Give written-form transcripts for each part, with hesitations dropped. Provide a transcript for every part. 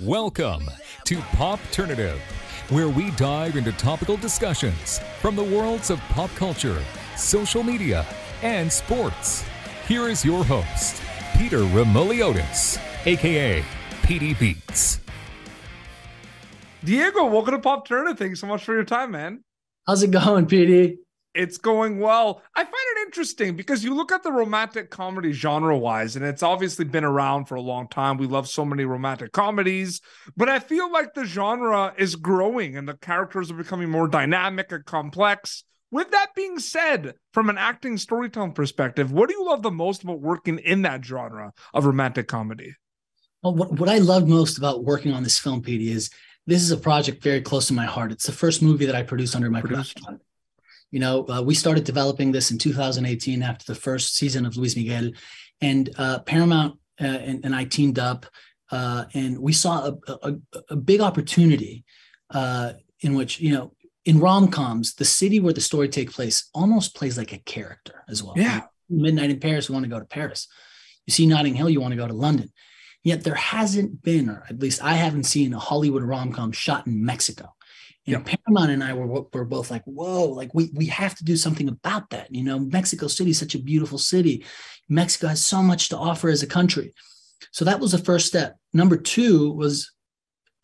Welcome to Popternative, where we dive into topical discussions from the worlds of pop culture, social media, and sports. Here is your host, Peter Remoliotis, aka PD Beats. Diego, welcome to Popternative. Thanks so much for your time, man. How's it going, PD? It's going well. I find it interesting because you look at the romantic comedy genre-wise, and it's obviously been around for a long time. We love so many romantic comedies, but I feel like the genre is growing and the characters are becoming more dynamic and complex. With that being said, from an acting storytelling perspective, what do you love the most about working in that genre of romantic comedy? Well, what I loved most about working on this film, PD, is this is a project very close to my heart. It's the first movie that I produced under my production. You know, we started developing this in 2018 after the first season of Luis Miguel, and Paramount and I teamed up, and we saw a big opportunity in which, you know, in rom-coms, the city where the story takes place almost plays like a character as well. Yeah. Midnight in Paris, you want to go to Paris. You see Notting Hill, you want to go to London. Yet there hasn't been, or at least I haven't seen, a Hollywood rom-com shot in Mexico. And Paramount and I were both like, whoa, like we have to do something about that. You know, Mexico City is such a beautiful city. Mexico has so much to offer as a country. So that was the first step. Number two was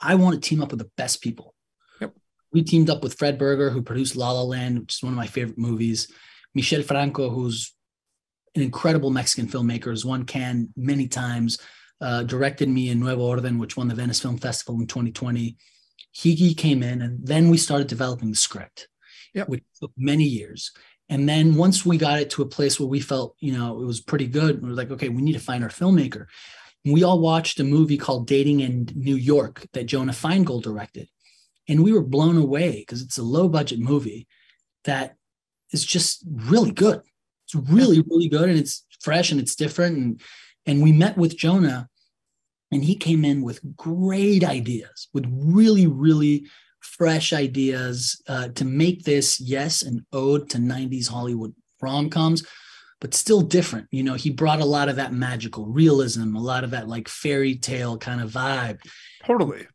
I want to team up with the best people. Yep. We teamed up with Fred Berger, who produced La La Land, which is one of my favorite movies. Michel Franco, who's an incredible Mexican filmmaker, has won Cannes many times, directed me in Nuevo Orden, which won the Venice Film Festival in 2020. He came in, and then we started developing the script, which took many years. And then once we got it to a place where we felt, you know, it was pretty good, we were like, okay, we need to find our filmmaker. And we all watched a movie called Dating in New York that Jonah Feingold directed. And we were blown away because it's a low budget movie that is just really good. It's really, really good. And it's fresh and it's different. And we met with Jonah, and he came in with great ideas, with really, really fresh ideas to make this, yes, an ode to 90s Hollywood rom-coms, but still different. You know, he brought a lot of that magical realism, a lot of that like fairy tale kind of vibe. Totally.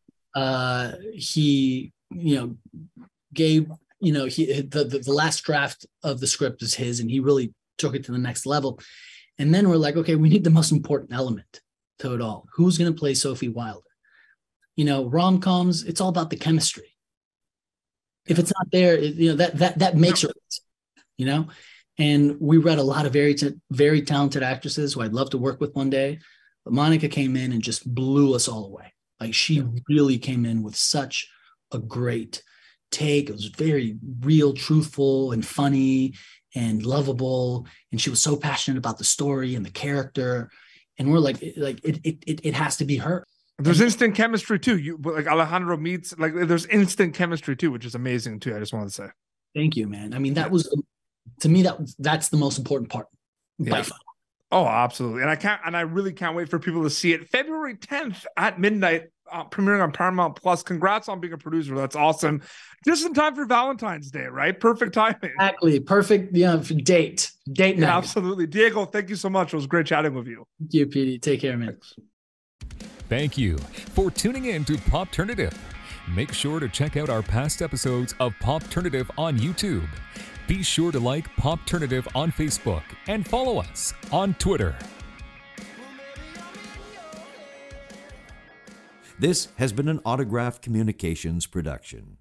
He, you know, gave, you know, the last draft of the script is his, and he really took it to the next level. And then we're like, okay, we need the most important element to it all. Who's going to play Sophie Wilder? You know, rom-coms, it's all about the chemistry. If it's not there, you know, that makes it, you know. And we read a lot of very talented actresses who I'd love to work with one day. But Monica came in and just blew us all away. Like, she really came in with such a great take. It was very real, truthful, and funny and lovable. And she was so passionate about the story and the character. And we're like it has to be her. There's instant chemistry too. You like Alejandro meets, like, there's instant chemistry too, which is amazing too. I just wanted to say. Thank you, man. I mean, that was, to me, that's the most important part. By far. Oh, absolutely. And I really can't wait for people to see it. February 10th at midnight, premiering on Paramount Plus. Congrats on being a producer. That's awesome. Just in time for Valentine's Day, right? Perfect timing. Exactly. Perfect. Yeah. Date night. Yeah, absolutely. Diego, thank you so much. It was great chatting with you. Thank you, PD. Take care, man. Thanks. Thank you for tuning in to Popternative. Make sure to check out our past episodes of Popternative on YouTube. Be sure to like Popternative on Facebook and follow us on Twitter. This has been an Autograph Communications production.